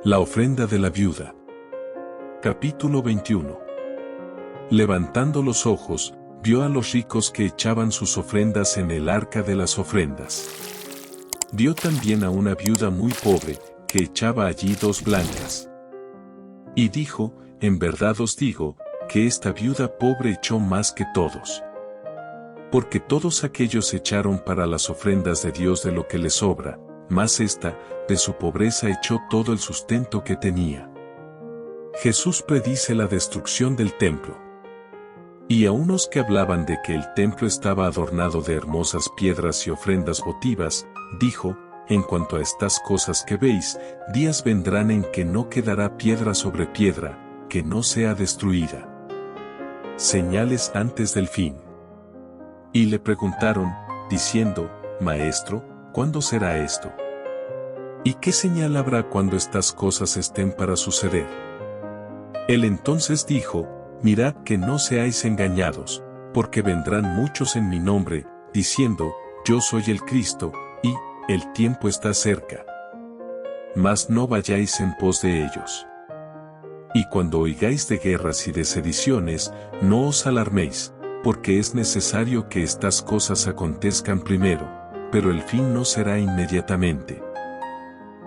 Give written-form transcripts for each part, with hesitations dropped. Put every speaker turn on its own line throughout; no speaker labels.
La ofrenda de la viuda. Capítulo 21. Levantando los ojos, vio a los ricos que echaban sus ofrendas en el arca de las ofrendas. Vio también a una viuda muy pobre, que echaba allí 2 blancas. Y dijo, en verdad os digo, que esta viuda pobre echó más que todos. Porque todos aquellos echaron para las ofrendas de Dios de lo que les sobra, mas ésta, de su pobreza echó todo el sustento que tenía. Jesús predice la destrucción del templo. Y a unos que hablaban de que el templo estaba adornado de hermosas piedras y ofrendas votivas, dijo, en cuanto a estas cosas que veis, días vendrán en que no quedará piedra sobre piedra, que no sea destruida. Señales antes del fin. Y le preguntaron, diciendo, Maestro, ¿cuándo será esto? ¿Y qué señal habrá cuando estas cosas estén para suceder? Él entonces dijo, mirad que no seáis engañados, porque vendrán muchos en mi nombre, diciendo, yo soy el Cristo, y, el tiempo está cerca. Mas no vayáis en pos de ellos. Y cuando oigáis de guerras y de sediciones, no os alarméis, porque es necesario que estas cosas acontezcan primero, pero el fin no será inmediatamente.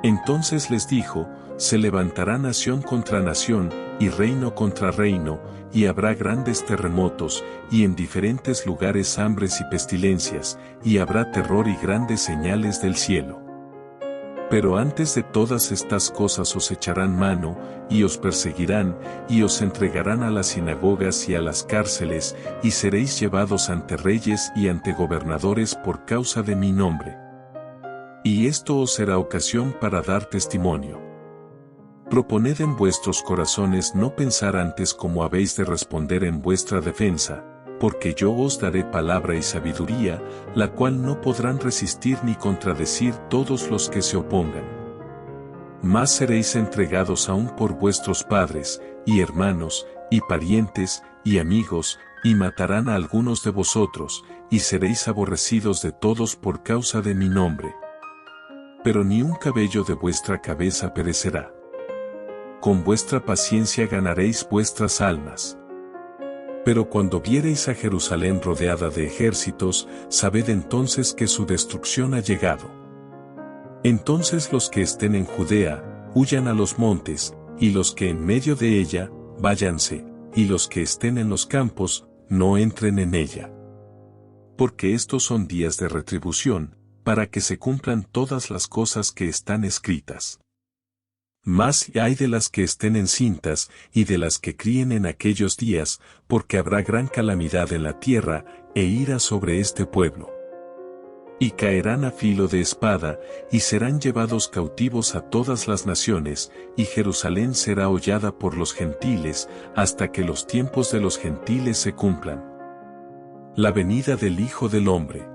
Entonces les dijo, se levantará nación contra nación, y reino contra reino, y habrá grandes terremotos, y en diferentes lugares hambres y pestilencias, y habrá terror y grandes señales del cielo. Pero antes de todas estas cosas os echarán mano, y os perseguirán, y os entregarán a las sinagogas y a las cárceles, y seréis llevados ante reyes y ante gobernadores por causa de mi nombre. Y esto os será ocasión para dar testimonio. Proponed en vuestros corazones no pensar antes cómo habéis de responder en vuestra defensa, porque yo os daré palabra y sabiduría, la cual no podrán resistir ni contradecir todos los que se opongan. Mas seréis entregados aún por vuestros padres, y hermanos, y parientes, y amigos, y matarán a algunos de vosotros, y seréis aborrecidos de todos por causa de mi nombre. Pero ni un cabello de vuestra cabeza perecerá. Con vuestra paciencia ganaréis vuestras almas. Pero cuando viereis a Jerusalén rodeada de ejércitos, sabed entonces que su destrucción ha llegado. Entonces los que estén en Judea, huyan a los montes, y los que en medio de ella, váyanse, y los que estén en los campos, no entren en ella. Porque estos son días de retribución, para que se cumplan todas las cosas que están escritas. Mas hay de las que estén encintas, y de las que críen en aquellos días, porque habrá gran calamidad en la tierra, e ira sobre este pueblo. Y caerán a filo de espada, y serán llevados cautivos a todas las naciones, y Jerusalén será hollada por los gentiles, hasta que los tiempos de los gentiles se cumplan. La venida del Hijo del Hombre.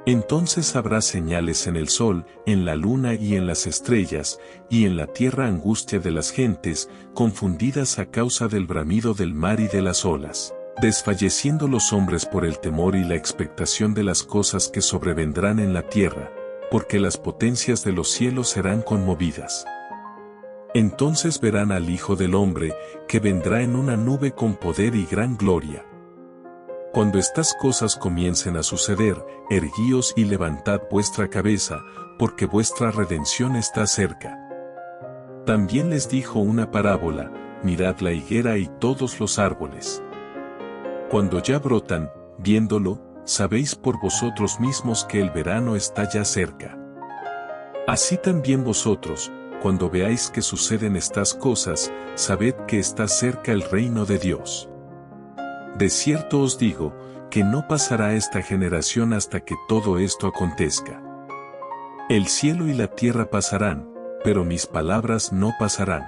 Entonces habrá señales en el sol, en la luna y en las estrellas, y en la tierra angustia de las gentes, confundidas a causa del bramido del mar y de las olas, desfalleciendo los hombres por el temor y la expectación de las cosas que sobrevendrán en la tierra, porque las potencias de los cielos serán conmovidas. Entonces verán al Hijo del Hombre, que vendrá en una nube con poder y gran gloria. Cuando estas cosas comiencen a suceder, erguíos y levantad vuestra cabeza, porque vuestra redención está cerca. También les dijo una parábola, mirad la higuera y todos los árboles. Cuando ya brotan, viéndolo, sabéis por vosotros mismos que el verano está ya cerca. Así también vosotros, cuando veáis que suceden estas cosas, sabed que está cerca el reino de Dios. De cierto os digo, que no pasará esta generación hasta que todo esto acontezca. El cielo y la tierra pasarán, pero mis palabras no pasarán.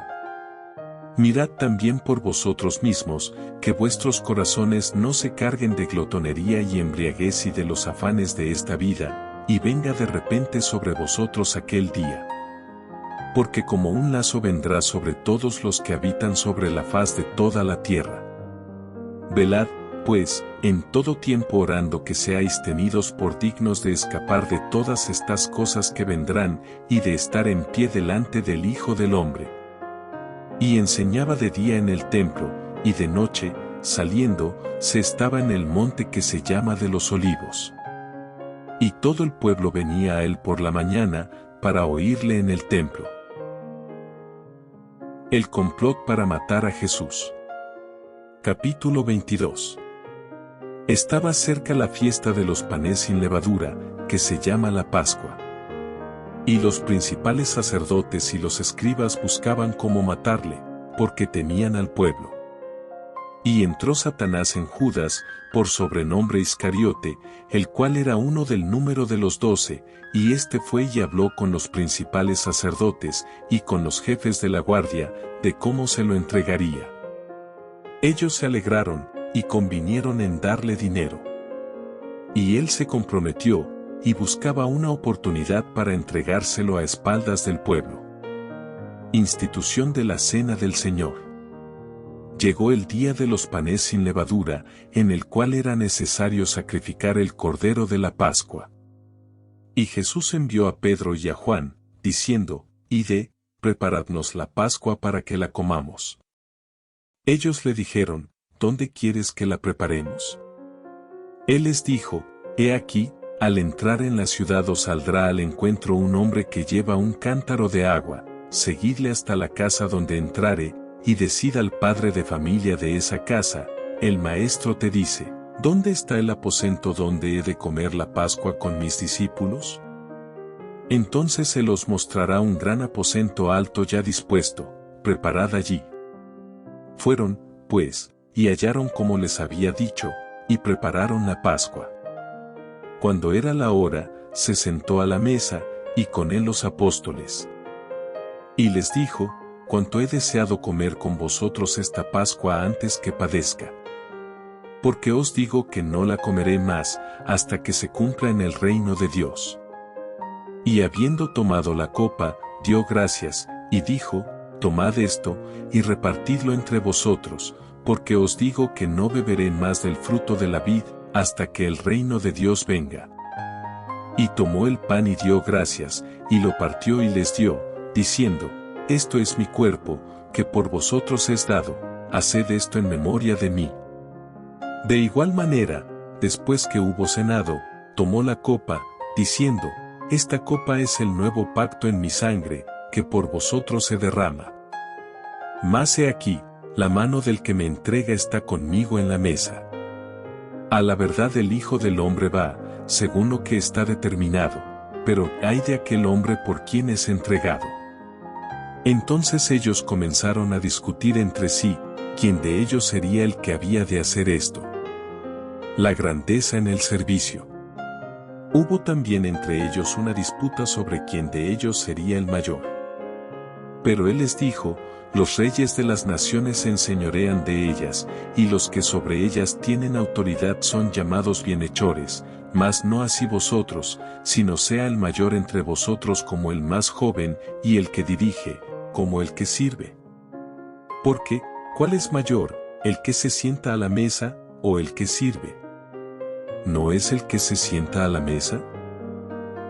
Mirad también por vosotros mismos, que vuestros corazones no se carguen de glotonería y embriaguez y de los afanes de esta vida, y venga de repente sobre vosotros aquel día. Porque como un lazo vendrá sobre todos los que habitan sobre la faz de toda la tierra. Velad, pues, en todo tiempo orando que seáis tenidos por dignos de escapar de todas estas cosas que vendrán, y de estar en pie delante del Hijo del Hombre. Y enseñaba de día en el templo, y de noche, saliendo, se estaba en el monte que se llama de los Olivos. Y todo el pueblo venía a él por la mañana, para oírle en el templo. El complot para matar a Jesús. Capítulo 22. Estaba cerca la fiesta de los panes sin levadura, que se llama la Pascua. Y los principales sacerdotes y los escribas buscaban cómo matarle, porque temían al pueblo. Y entró Satanás en Judas, por sobrenombre Iscariote, el cual era uno del número de los 12, y éste fue y habló con los principales sacerdotes, y con los jefes de la guardia, de cómo se lo entregaría. Ellos se alegraron, y convinieron en darle dinero. Y él se comprometió, y buscaba una oportunidad para entregárselo a espaldas del pueblo. Institución de la Cena del Señor. Llegó el día de los panes sin levadura, en el cual era necesario sacrificar el cordero de la Pascua. Y Jesús envió a Pedro y a Juan, diciendo, Id, preparadnos la Pascua para que la comamos. Ellos le dijeron, ¿dónde quieres que la preparemos? Él les dijo, He aquí, al entrar en la ciudad os saldrá al encuentro un hombre que lleva un cántaro de agua, seguidle hasta la casa donde entrare, y decid al padre de familia de esa casa, el maestro te dice, ¿dónde está el aposento donde he de comer la Pascua con mis discípulos? Entonces se los mostrará un gran aposento alto ya dispuesto, preparad allí. Fueron, pues, y hallaron como les había dicho, y prepararon la Pascua. Cuando era la hora, se sentó a la mesa, y con él los apóstoles. Y les dijo, cuánto he deseado comer con vosotros esta Pascua antes que padezca. Porque os digo que no la comeré más, hasta que se cumpla en el reino de Dios. Y habiendo tomado la copa, dio gracias, y dijo, tomad esto, y repartidlo entre vosotros, porque os digo que no beberé más del fruto de la vid, hasta que el reino de Dios venga. Y tomó el pan y dio gracias, y lo partió y les dio, diciendo, esto es mi cuerpo, que por vosotros es dado, haced esto en memoria de mí. De igual manera, después que hubo cenado, tomó la copa, diciendo, esta copa es el nuevo pacto en mi sangre, que por vosotros se derrama. Mas he aquí, la mano del que me entrega está conmigo en la mesa. A la verdad el Hijo del Hombre va, según lo que está determinado, pero ay de aquel hombre por quien es entregado. Entonces ellos comenzaron a discutir entre sí, quién de ellos sería el que había de hacer esto. La grandeza en el servicio. Hubo también entre ellos una disputa sobre quién de ellos sería el mayor. Pero él les dijo, los reyes de las naciones se enseñorean de ellas, y los que sobre ellas tienen autoridad son llamados bienhechores, mas no así vosotros, sino sea el mayor entre vosotros como el más joven, y el que dirige, como el que sirve. Porque, ¿cuál es mayor, el que se sienta a la mesa, o el que sirve? ¿No es el que se sienta a la mesa?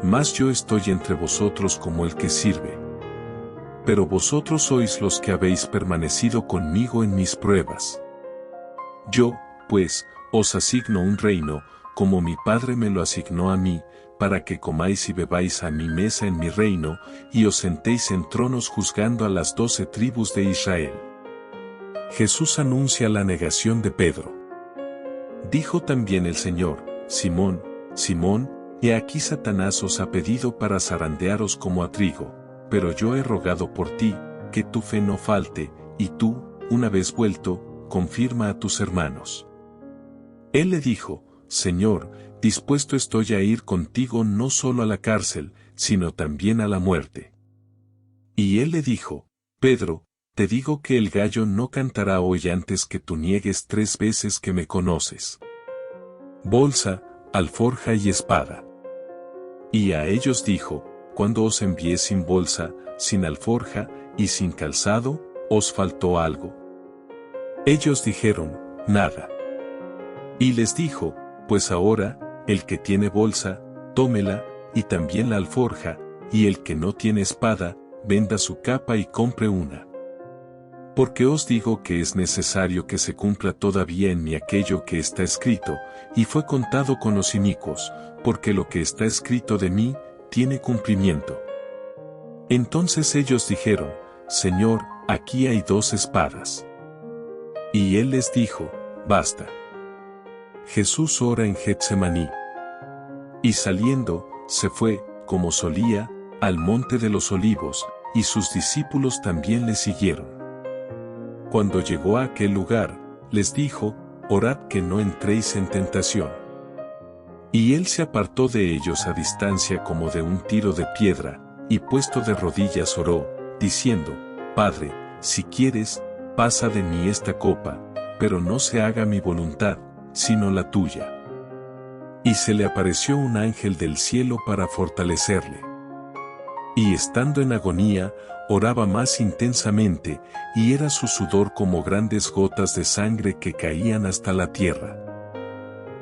Mas yo estoy entre vosotros como el que sirve. Pero vosotros sois los que habéis permanecido conmigo en mis pruebas. Yo, pues, os asigno un reino, como mi Padre me lo asignó a mí, para que comáis y bebáis a mi mesa en mi reino, y os sentéis en tronos juzgando a las 12 tribus de Israel. Jesús anuncia la negación de Pedro. Dijo también el Señor, Simón, Simón, he aquí Satanás os ha pedido para zarandearos como a trigo, pero yo he rogado por ti, que tu fe no falte, y tú, una vez vuelto, confirma a tus hermanos. Él le dijo, Señor, dispuesto estoy a ir contigo no solo a la cárcel, sino también a la muerte. Y él le dijo, Pedro, te digo que el gallo no cantará hoy antes que tú niegues 3 veces que me conoces. Bolsa, alforja y espada. Y a ellos dijo, cuando os envié sin bolsa, sin alforja, y sin calzado, ¿os faltó algo? Ellos dijeron, nada. Y les dijo, pues ahora, el que tiene bolsa, tómela, y también la alforja, y el que no tiene espada, venda su capa y compre una. Porque os digo que es necesario que se cumpla todavía en mí aquello que está escrito, y fue contado con los inicuos, porque lo que está escrito de mí, tiene cumplimiento. Entonces ellos dijeron, Señor, aquí hay 2 espadas. Y él les dijo, basta. Jesús ora en Getsemaní. Y saliendo, se fue, como solía, al monte de los olivos, y sus discípulos también le siguieron. Cuando llegó a aquel lugar, les dijo, orad que no entréis en tentación. Y él se apartó de ellos a distancia como de un tiro de piedra, y puesto de rodillas oró, diciendo, Padre, si quieres, pasa de mí esta copa, pero no se haga mi voluntad, sino la tuya. Y se le apareció un ángel del cielo para fortalecerle. Y estando en agonía, oraba más intensamente, y era su sudor como grandes gotas de sangre que caían hasta la tierra.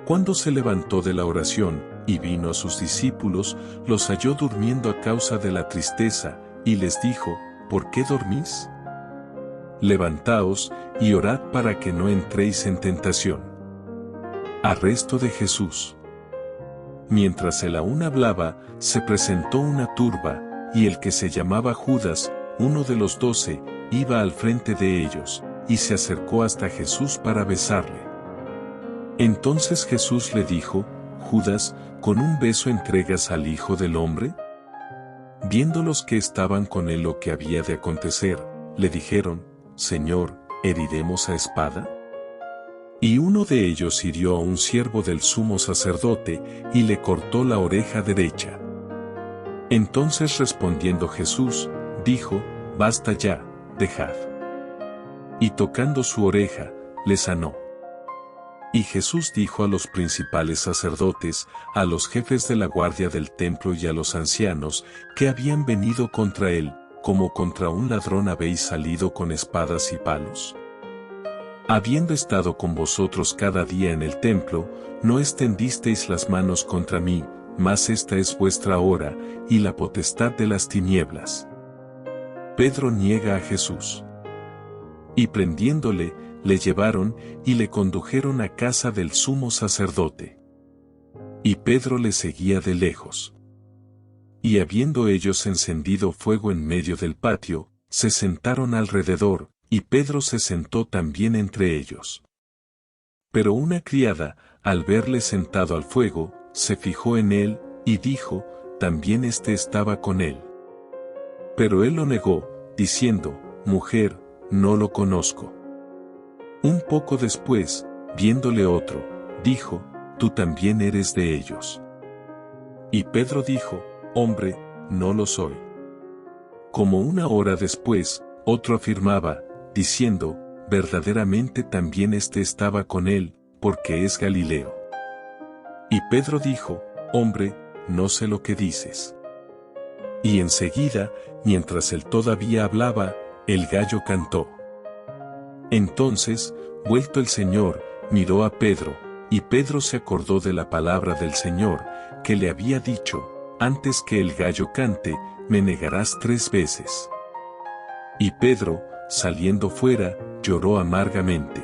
Cuando se levantó de la oración, y vino a sus discípulos, los halló durmiendo a causa de la tristeza, y les dijo, ¿por qué dormís? Levantaos, y orad para que no entréis en tentación. Arresto de Jesús. Mientras él aún hablaba, se presentó una turba, y el que se llamaba Judas, uno de los 12, iba al frente de ellos, y se acercó hasta Jesús para besarle. Entonces Jesús le dijo, Judas, ¿con un beso entregas al Hijo del Hombre? Viendo los que estaban con él lo que había de acontecer, le dijeron, Señor, ¿heriremos a espada? Y uno de ellos hirió a un siervo del sumo sacerdote, y le cortó la oreja derecha. Entonces respondiendo Jesús, dijo, basta ya, dejad. Y tocando su oreja, le sanó. Y Jesús dijo a los principales sacerdotes, a los jefes de la guardia del templo y a los ancianos, que habían venido contra él, como contra un ladrón habéis salido con espadas y palos. Habiendo estado con vosotros cada día en el templo, no extendisteis las manos contra mí, mas esta es vuestra hora, y la potestad de las tinieblas. Pedro niega a Jesús. Y prendiéndole, le llevaron, y le condujeron a casa del sumo sacerdote. Y Pedro le seguía de lejos. Y habiendo ellos encendido fuego en medio del patio, se sentaron alrededor, y Pedro se sentó también entre ellos. Pero una criada, al verle sentado al fuego, se fijó en él, y dijo, también éste estaba con él. Pero él lo negó, diciendo, mujer, no lo conozco. Un poco después, viéndole otro, dijo, tú también eres de ellos. Y Pedro dijo, hombre, no lo soy. Como una hora después, otro afirmaba, diciendo, verdaderamente también éste estaba con él, porque es Galileo. Y Pedro dijo, hombre, no sé lo que dices. Y enseguida, mientras él todavía hablaba, el gallo cantó. Entonces, vuelto el Señor, miró a Pedro, y Pedro se acordó de la palabra del Señor, que le había dicho, antes que el gallo cante, me negarás 3 veces. Y Pedro, saliendo fuera, lloró amargamente.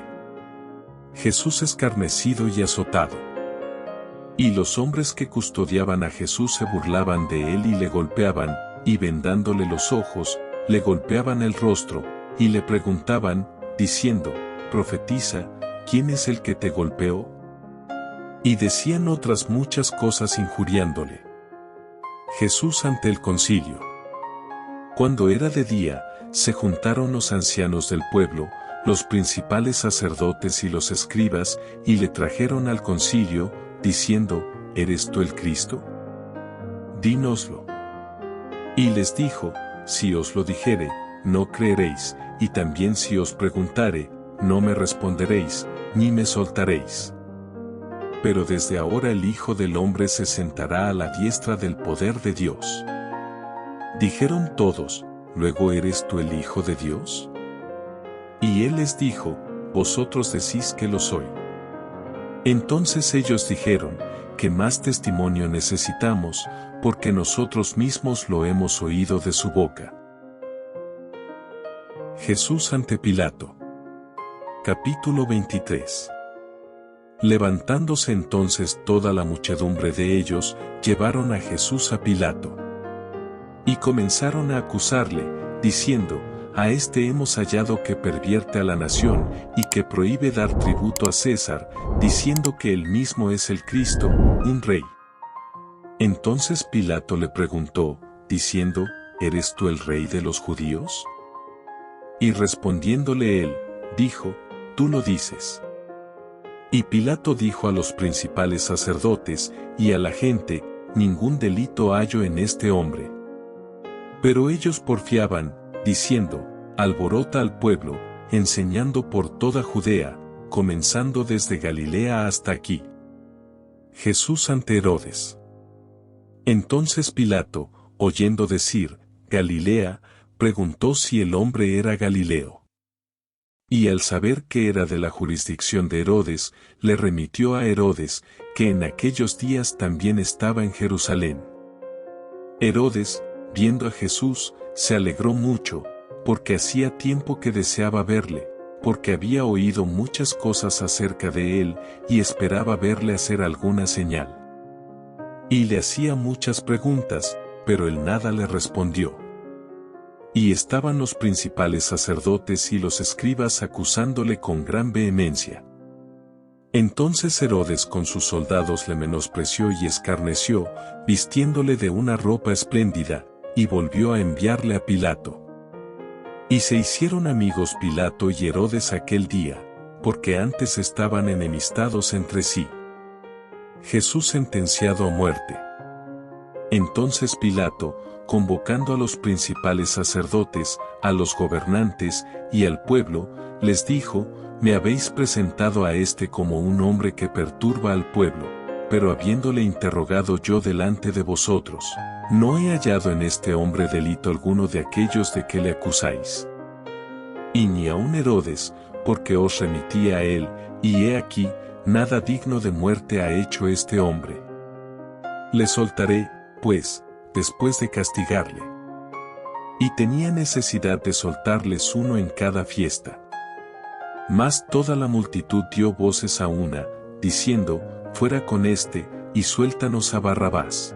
Jesús escarnecido y azotado. Y los hombres que custodiaban a Jesús se burlaban de él y le golpeaban, y vendándole los ojos, le golpeaban el rostro, y le preguntaban, diciendo, profetiza, ¿quién es el que te golpeó? Y decían otras muchas cosas injuriándole. Jesús ante el concilio. Cuando era de día, se juntaron los ancianos del pueblo, los principales sacerdotes y los escribas, y le trajeron al concilio, diciendo, ¿eres tú el Cristo? Dínoslo. Y les dijo, si os lo dijere, no creeréis, y también si os preguntare, no me responderéis, ni me soltaréis. Pero desde ahora el Hijo del Hombre se sentará a la diestra del poder de Dios. Dijeron todos, ¿luego eres tú el Hijo de Dios? Y él les dijo, vosotros decís que lo soy. Entonces ellos dijeron, ¿qué más testimonio necesitamos, porque nosotros mismos lo hemos oído de su boca? Jesús ante Pilato. Capítulo 23. Levantándose entonces toda la muchedumbre de ellos, llevaron a Jesús a Pilato. Y comenzaron a acusarle, diciendo, a este hemos hallado que pervierte a la nación, y que prohíbe dar tributo a César, diciendo que él mismo es el Cristo, un rey. Entonces Pilato le preguntó, diciendo, ¿eres tú el rey de los judíos? Y respondiéndole él, dijo, tú lo dices. Y Pilato dijo a los principales sacerdotes, y a la gente, ningún delito hallo en este hombre. Pero ellos porfiaban, diciendo, alborota al pueblo, enseñando por toda Judea, comenzando desde Galilea hasta aquí. Jesús ante Herodes. Entonces Pilato, oyendo decir, Galilea, preguntó si el hombre era Galileo. Y al saber que era de la jurisdicción de Herodes, le remitió a Herodes, que en aquellos días también estaba en Jerusalén. Herodes, viendo a Jesús, se alegró mucho, porque hacía tiempo que deseaba verle, porque había oído muchas cosas acerca de él, y esperaba verle hacer alguna señal. Y le hacía muchas preguntas, pero él nada le respondió. Y estaban los principales sacerdotes y los escribas acusándole con gran vehemencia. Entonces Herodes con sus soldados le menospreció y escarneció, vistiéndole de una ropa espléndida, y volvió a enviarle a Pilato. Y se hicieron amigos Pilato y Herodes aquel día, porque antes estaban enemistados entre sí. Jesús sentenciado a muerte. Entonces Pilato, convocando a los principales sacerdotes, a los gobernantes y al pueblo, les dijo, me habéis presentado a este como un hombre que perturba al pueblo, pero habiéndole interrogado yo delante de vosotros, no he hallado en este hombre delito alguno de aquellos de que le acusáis. Y ni aun Herodes, porque os remití a él, y he aquí, nada digno de muerte ha hecho este hombre. Le soltaré, pues, después de castigarle. Y tenía necesidad de soltarles uno en cada fiesta. Mas toda la multitud dio voces a una, diciendo, fuera con éste, y suéltanos a Barrabás.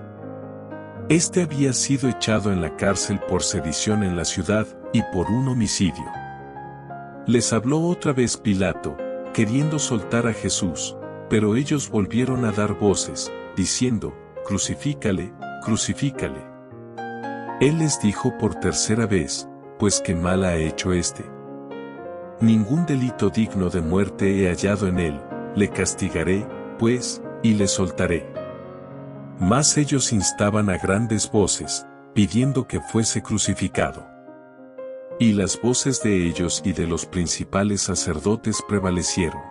Este había sido echado en la cárcel por sedición en la ciudad, y por un homicidio. Les habló otra vez Pilato, queriendo soltar a Jesús, pero ellos volvieron a dar voces, diciendo, crucifícale, crucifícale. Él les dijo por tercera vez, pues qué mal ha hecho este. Ningún delito digno de muerte he hallado en él, le castigaré, pues, y le soltaré. Mas ellos instaban a grandes voces, pidiendo que fuese crucificado. Y las voces de ellos y de los principales sacerdotes prevalecieron.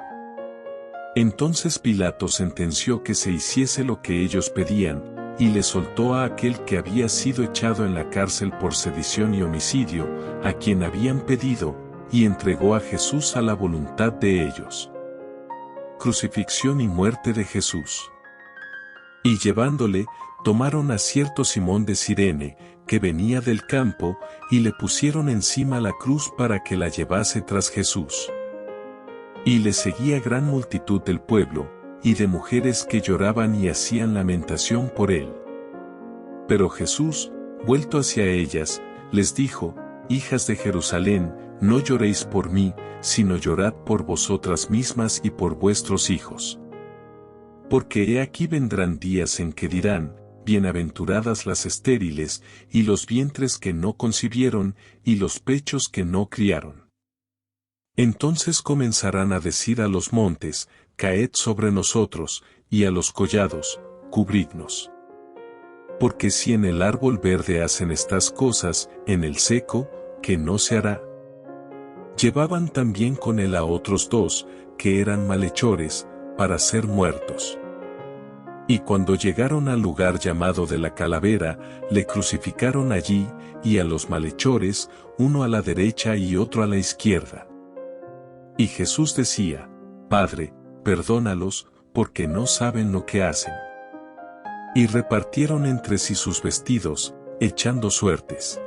Entonces Pilato sentenció que se hiciese lo que ellos pedían, y le soltó a aquel que había sido echado en la cárcel por sedición y homicidio, a quien habían pedido, y entregó a Jesús a la voluntad de ellos. Crucifixión y muerte de Jesús. Y llevándole, tomaron a cierto Simón de Cirene, que venía del campo, y le pusieron encima la cruz para que la llevase tras Jesús. Y le seguía gran multitud del pueblo, y de mujeres que lloraban y hacían lamentación por él. Pero Jesús, vuelto hacia ellas, les dijo, hijas de Jerusalén, no lloréis por mí, sino llorad por vosotras mismas y por vuestros hijos. Porque he aquí vendrán días en que dirán, bienaventuradas las estériles, y los vientres que no concibieron, y los pechos que no criaron. Entonces comenzarán a decir a los montes, caed sobre nosotros, y a los collados, cubridnos. Porque si en el árbol verde hacen estas cosas, en el seco, ¿qué no se hará? Llevaban también con él a otros dos, que eran malhechores, para ser muertos. Y cuando llegaron al lugar llamado de la Calavera, le crucificaron allí, y a los malhechores, uno a la derecha y otro a la izquierda. Y Jesús decía, Padre, perdónalos, porque no saben lo que hacen. Y repartieron entre sí sus vestidos, echando suertes.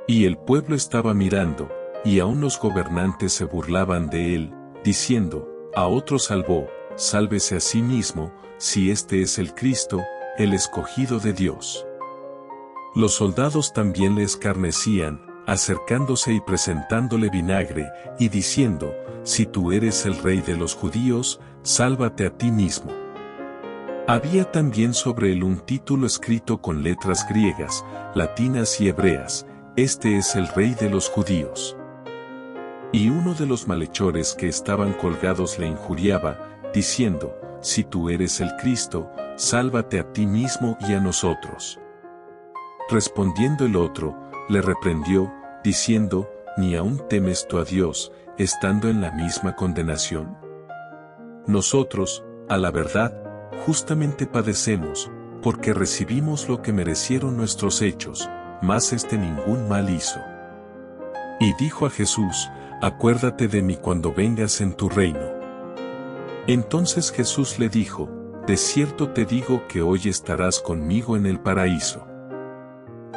Y el pueblo estaba mirando, y aun los gobernantes se burlaban de él, diciendo, a otro salvó, sálvese a sí mismo, si este es el Cristo, el escogido de Dios. Los soldados también le escarnecían, acercándose y presentándole vinagre, y diciendo, si tú eres el rey de los judíos, sálvate a ti mismo. Había también sobre él un título escrito con letras griegas, latinas y hebreas, este es el rey de los judíos. Y uno de los malhechores que estaban colgados le injuriaba, diciendo, si tú eres el Cristo, sálvate a ti mismo y a nosotros. Respondiendo el otro, le reprendió, diciendo, ¿ni aún temes tú a Dios, estando en la misma condenación? Nosotros, a la verdad, justamente padecemos, porque recibimos lo que merecieron nuestros hechos, mas este ningún mal hizo. Y dijo a Jesús, acuérdate de mí cuando vengas en tu reino. Entonces Jesús le dijo, de cierto te digo que hoy estarás conmigo en el paraíso.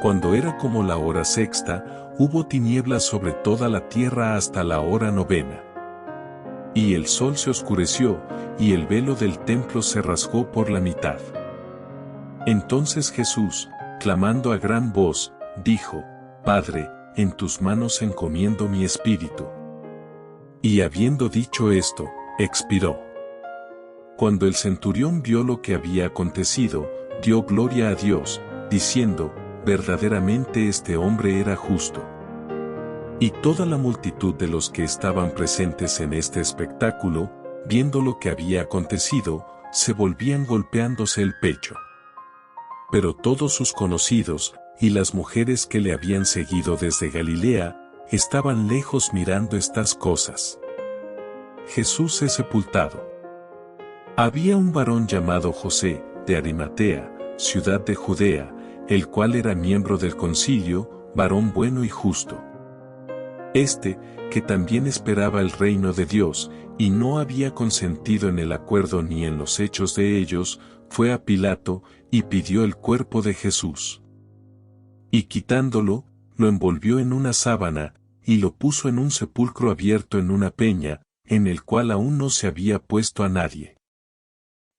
Cuando era como la hora sexta, hubo tinieblas sobre toda la tierra hasta la hora novena. Y el sol se oscureció, y el velo del templo se rasgó por la mitad. Entonces Jesús, clamando a gran voz, dijo, Padre, en tus manos encomiendo mi espíritu. Y habiendo dicho esto, expiró. Cuando el centurión vio lo que había acontecido, dio gloria a Dios, diciendo, verdaderamente este hombre era justo. Y toda la multitud de los que estaban presentes en este espectáculo, viendo lo que había acontecido, se volvían golpeándose el pecho. Pero todos sus conocidos, y las mujeres que le habían seguido desde Galilea, estaban lejos mirando estas cosas. Jesús es sepultado. Había un varón llamado José, de Arimatea, ciudad de Judea, el cual era miembro del concilio, varón bueno y justo. Este, que también esperaba el reino de Dios, y no había consentido en el acuerdo ni en los hechos de ellos, fue a Pilato, y pidió el cuerpo de Jesús. Y quitándolo, lo envolvió en una sábana, y lo puso en un sepulcro abierto en una peña, en el cual aún no se había puesto a nadie.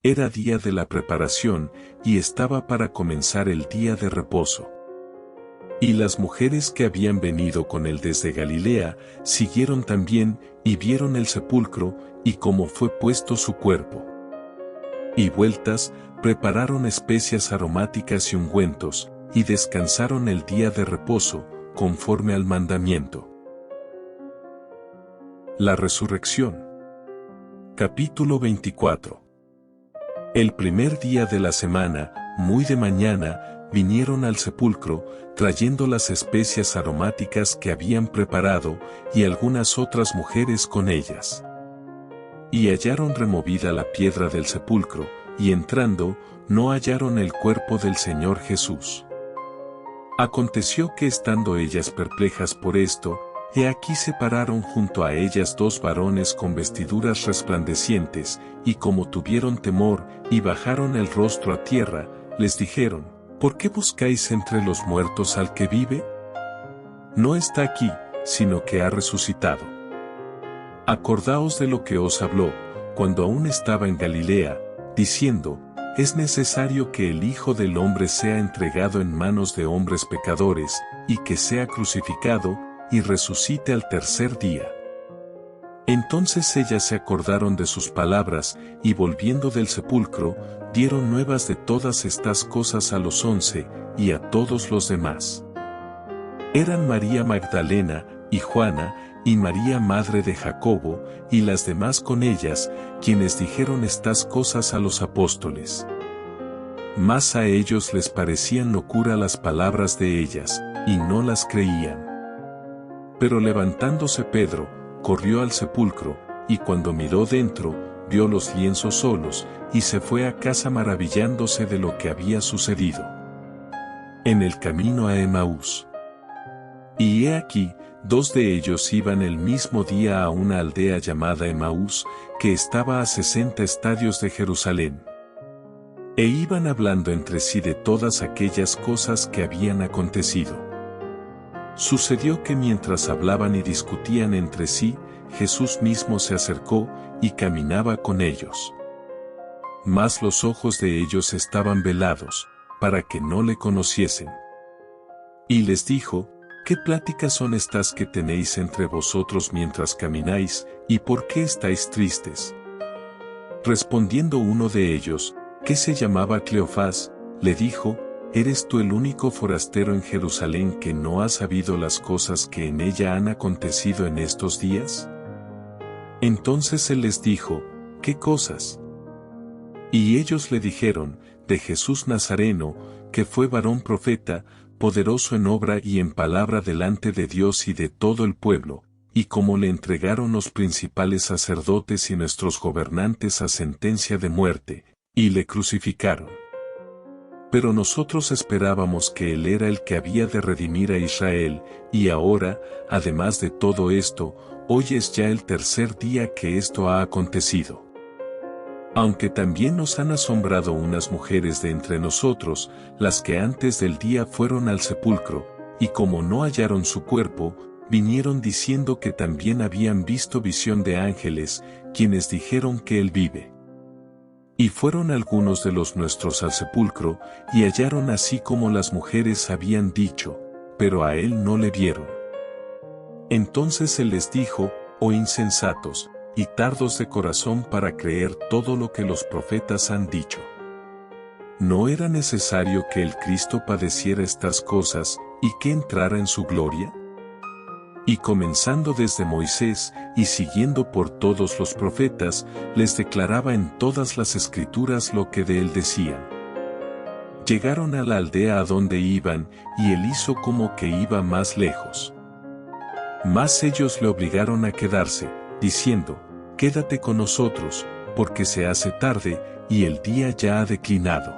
Era día de la preparación, y estaba para comenzar el día de reposo. Y las mujeres que habían venido con él desde Galilea, siguieron también, y vieron el sepulcro, y cómo fue puesto su cuerpo. Y vueltas, prepararon especias aromáticas y ungüentos, y descansaron el día de reposo, conforme al mandamiento. La resurrección. Capítulo 24. El primer día de la semana, muy de mañana, vinieron al sepulcro, trayendo las especias aromáticas que habían preparado, y algunas otras mujeres con ellas. Y hallaron removida la piedra del sepulcro, y entrando, no hallaron el cuerpo del Señor Jesús. Aconteció que estando ellas perplejas por esto, he aquí se pararon junto a ellas dos varones con vestiduras resplandecientes, y como tuvieron temor, y bajaron el rostro a tierra, les dijeron, ¿por qué buscáis entre los muertos al que vive? No está aquí, sino que ha resucitado. Acordaos de lo que os habló, cuando aún estaba en Galilea, diciendo, es necesario que el Hijo del Hombre sea entregado en manos de hombres pecadores, y que sea crucificado, y resucite al tercer día. Entonces ellas se acordaron de sus palabras, y volviendo del sepulcro, dieron nuevas de todas estas cosas a los 11, y a todos los demás. Eran María Magdalena, y Juana, y María madre de Jacobo, y las demás con ellas, quienes dijeron estas cosas a los apóstoles. Mas a ellos les parecían locura las palabras de ellas, y no las creían. Pero levantándose Pedro, corrió al sepulcro, y cuando miró dentro, vio los lienzos solos, y se fue a casa maravillándose de lo que había sucedido. En el camino a Emaús. Y he aquí, 2 de ellos iban el mismo día a una aldea llamada Emaús, que estaba a 60 estadios de Jerusalén. E iban hablando entre sí de todas aquellas cosas que habían acontecido. Sucedió que mientras hablaban y discutían entre sí, Jesús mismo se acercó y caminaba con ellos. Mas los ojos de ellos estaban velados, para que no le conociesen. Y les dijo: ¿Qué pláticas son estas que tenéis entre vosotros mientras camináis, y por qué estáis tristes? Respondiendo uno de ellos, que se llamaba Cleofás, le dijo: ¿Eres tú el único forastero en Jerusalén que no ha sabido las cosas que en ella han acontecido en estos días? Entonces él les dijo: ¿Qué cosas? Y ellos le dijeron: de Jesús Nazareno, que fue varón profeta, poderoso en obra y en palabra delante de Dios y de todo el pueblo, y como le entregaron los principales sacerdotes y nuestros gobernantes a sentencia de muerte, y le crucificaron. Pero nosotros esperábamos que él era el que había de redimir a Israel, y ahora, además de todo esto, hoy es ya el tercer día que esto ha acontecido. Aunque también nos han asombrado unas mujeres de entre nosotros, las que antes del día fueron al sepulcro, y como no hallaron su cuerpo, vinieron diciendo que también habían visto visión de ángeles, quienes dijeron que él vive. Y fueron algunos de los nuestros al sepulcro, y hallaron así como las mujeres habían dicho, pero a él no le vieron. Entonces él les dijo: oh insensatos, y tardos de corazón para creer todo lo que los profetas han dicho. ¿No era necesario que el Cristo padeciera estas cosas, y que entrara en su gloria? Y comenzando desde Moisés, y siguiendo por todos los profetas, les declaraba en todas las escrituras lo que de él decían. Llegaron a la aldea a donde iban, y él hizo como que iba más lejos. Mas ellos le obligaron a quedarse, diciendo: quédate con nosotros, porque se hace tarde, y el día ya ha declinado.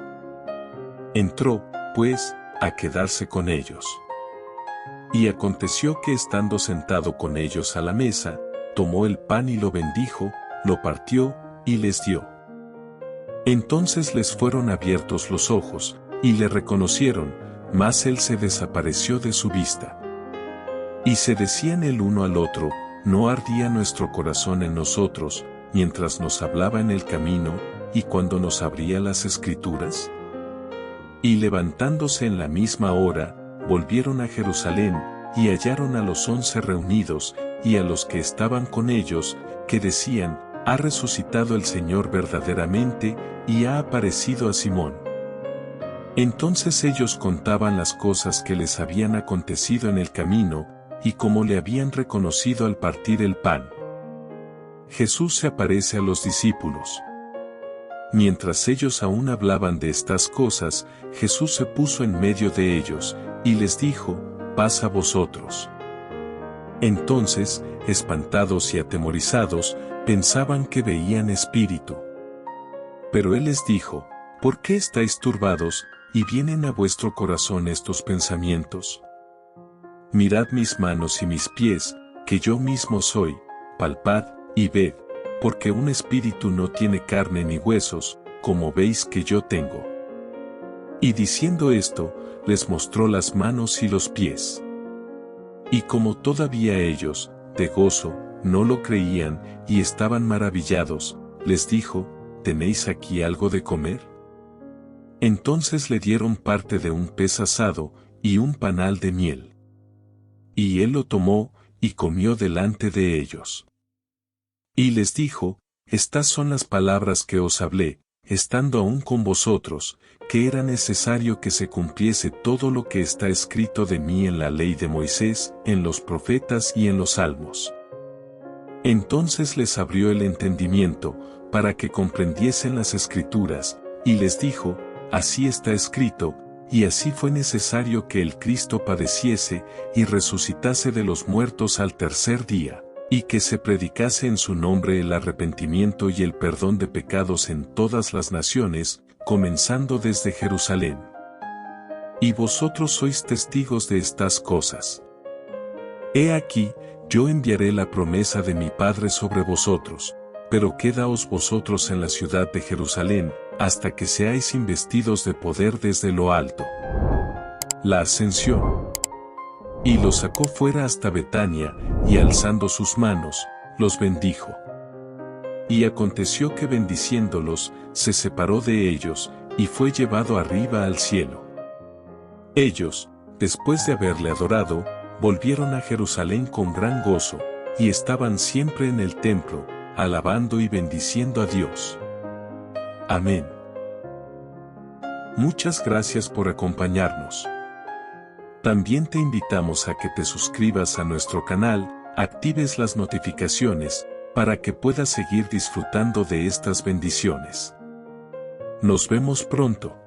Entró, pues, a quedarse con ellos. Y aconteció que estando sentado con ellos a la mesa, tomó el pan y lo bendijo, lo partió, y les dio. Entonces les fueron abiertos los ojos, y le reconocieron, mas él se desapareció de su vista. Y se decían el uno al otro: ¿no ardía nuestro corazón en nosotros, mientras nos hablaba en el camino, y cuando nos abría las Escrituras? Y levantándose en la misma hora, volvieron a Jerusalén, y hallaron a los 11 reunidos, y a los que estaban con ellos, que decían: ha resucitado el Señor verdaderamente, y ha aparecido a Simón. Entonces ellos contaban las cosas que les habían acontecido en el camino, y cómo le habían reconocido al partir el pan. Jesús se aparece a los discípulos. Mientras ellos aún hablaban de estas cosas, Jesús se puso en medio de ellos, y les dijo: paz a vosotros. Entonces, espantados y atemorizados, pensaban que veían espíritu. Pero él les dijo: ¿por qué estáis turbados, y vienen a vuestro corazón estos pensamientos? Mirad mis manos y mis pies, que yo mismo soy, palpad, y ved, porque un espíritu no tiene carne ni huesos, como veis que yo tengo. Y diciendo esto, les mostró las manos y los pies. Y como todavía ellos, de gozo, no lo creían, y estaban maravillados, les dijo: ¿tenéis aquí algo de comer? Entonces le dieron parte de un pez asado, y un panal de miel. Y él lo tomó, y comió delante de ellos. Y les dijo: estas son las palabras que os hablé, estando aún con vosotros, que era necesario que se cumpliese todo lo que está escrito de mí en la ley de Moisés, en los profetas y en los salmos. Entonces les abrió el entendimiento, para que comprendiesen las escrituras, y les dijo: así está escrito, y así fue necesario que el Cristo padeciese, y resucitase de los muertos al tercer día, y que se predicase en su nombre el arrepentimiento y el perdón de pecados en todas las naciones, comenzando desde Jerusalén. Y vosotros sois testigos de estas cosas. He aquí, yo enviaré la promesa de mi Padre sobre vosotros, pero quedaos vosotros en la ciudad de Jerusalén, hasta que seáis investidos de poder desde lo alto. La ascensión. Y los sacó fuera hasta Betania, y alzando sus manos, los bendijo. Y aconteció que bendiciéndolos, se separó de ellos, y fue llevado arriba al cielo. Ellos, después de haberle adorado, volvieron a Jerusalén con gran gozo, y estaban siempre en el templo, alabando y bendiciendo a Dios. Amén. Muchas gracias por acompañarnos. También te invitamos a que te suscribas a nuestro canal, actives las notificaciones, para que puedas seguir disfrutando de estas bendiciones. Nos vemos pronto.